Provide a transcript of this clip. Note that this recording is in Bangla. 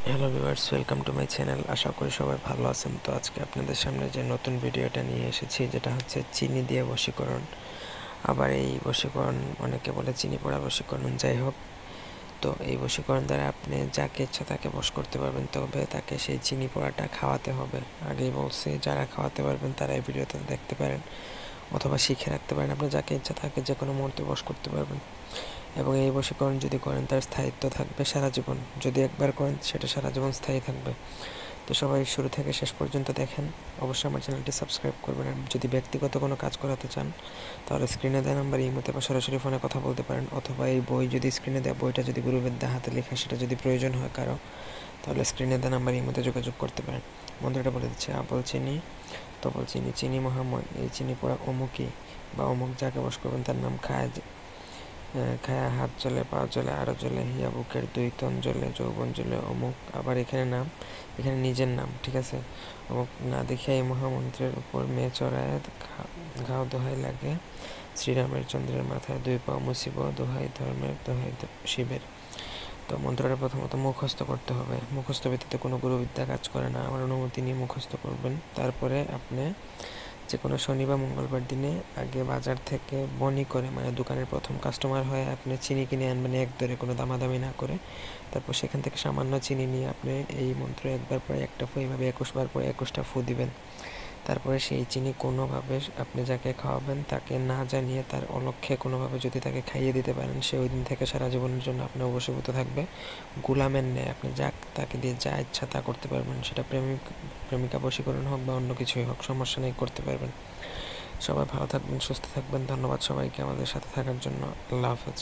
Hello viewers, welcome to my channel. আশা করি সবাই ভালো আছেন। তো আজকে আপনাদের সামনে যে নতুন ভিডিওটা নিয়ে এসেছি, যেটা হচ্ছে চিনি দিয়ে বশীকরণ। আবার এই বশীকরণ অনেকে বলে চিনি পড়া বশীকরণ, যাই হোক। তো এই বশীকরণ দ্বারা আপনি যাকে ইচ্ছা তাকে বশ করতে পারবেন, তবে তাকে সেই চিনি পড়াটা খাওয়াতে হবে। আগেই বলছি, যারা খাওয়াতে পারবেন তারা এই ভিডিওতে দেখতে পারেন অথবা শিখে রাখতে পারেন। আপনি যাকে ইচ্ছা তাকে যে কোনো মুহূর্তে বশ করতে পারবেন, এবং এই বশীকরণ যদি করেন তার স্থায়িত্ব থাকবে সারা জীবন। যদি একবার করেন সেটা সারা জীবন স্থায়ী থাকবে। তো সবাই শুরু থেকে শেষ পর্যন্ত দেখেন। অবশ্যই আমার চ্যানেলটি সাবস্ক্রাইব করবেন। আর যদি ব্যক্তিগত কোনো কাজ করাতে চান তাহলে স্ক্রিনে দেওয়া নাম্বার ইমোতে বা সরাসরি ফোনে কথা বলতে পারেন, অথবা এই বই যদি স্ক্রিনে দেওয়া বইটা যদি গুরুবের দা হাতে লেখা সেটা যদি প্রয়োজন হয় কারো, তাহলে স্ক্রিনে দেওয়া নাম্বার ইমোতে যোগাযোগ করতে পারেন। মন্ত্রটা বলে দিচ্ছে: আবল চিনি, তবল চিনি, চিনি মহাময়, এই চিনি পড়া অমুকই বা অমুক, যাকে বশ করবেন তার নাম খায় খায়া হাত জ্বলে, পা জ্বলে, আরো জ্বলে, হিয়া বুকের 2 তন জ্বলে, যৌবন জ্বলে অমুক। আবার এখানে নাম, এখানে নিজের নাম, ঠিক আছে। অমুক না দেখিয়া এই মহামন্ত্রের উপর মেয়ে চড়ায় ঘাও দোহাই লাগে, শ্রীরামের চন্দ্রের মাথায় 2 পা মুছিব, দোহাই ধর্মের, দোহাই শিবের। তো মন্ত্রটা প্রথমত মুখস্থ করতে হবে। মুখস্থ ব্যতীত কোনো গুরুবিদ্যা কাজ করে না। আমার অনুমতি নিয়ে মুখস্থ করবেন। তারপরে আপনি যে কোনো শনি বা মঙ্গলবার দিনে আগে বাজার থেকে বনি করে, মানে দোকানের প্রথম কাস্টমার হয়ে আপনি চিনি কিনে আনবেন এক দরে, কোনো দামাদামি না করে। তারপর সেখান থেকে সামান্য চিনি নিয়ে আপনি এই মন্ত্র একবার পরে একটা ফু, এইভাবে 21 বার পরে 21টা ফু দিবেন। তারপরে সেই চিনি কোনোভাবে আপনি যাকে খাওয়াবেন তাকে না জানিয়ে তার অলক্ষ্যে কোনোভাবে যদি তাকে খাইয়ে দিতে পারেন, সে ওই দিন থেকে সারা জীবনের জন্য আপনার বশীভূত থাকবে। গোলামের ন্যায় আপনি যা তাকে দিয়ে যা ইচ্ছা তা করতে পারবেন। সেটা প্রেমিকা বশীকরণ হোক বা অন্য কিছুই হোক, সমস্যা নেই, করতে পারবেন। সবাই ভালো থাকবেন, সুস্থ থাকবেন। ধন্যবাদ সবাইকে আমাদের সাথে থাকার জন্য। আল্লাহ হাফেজ।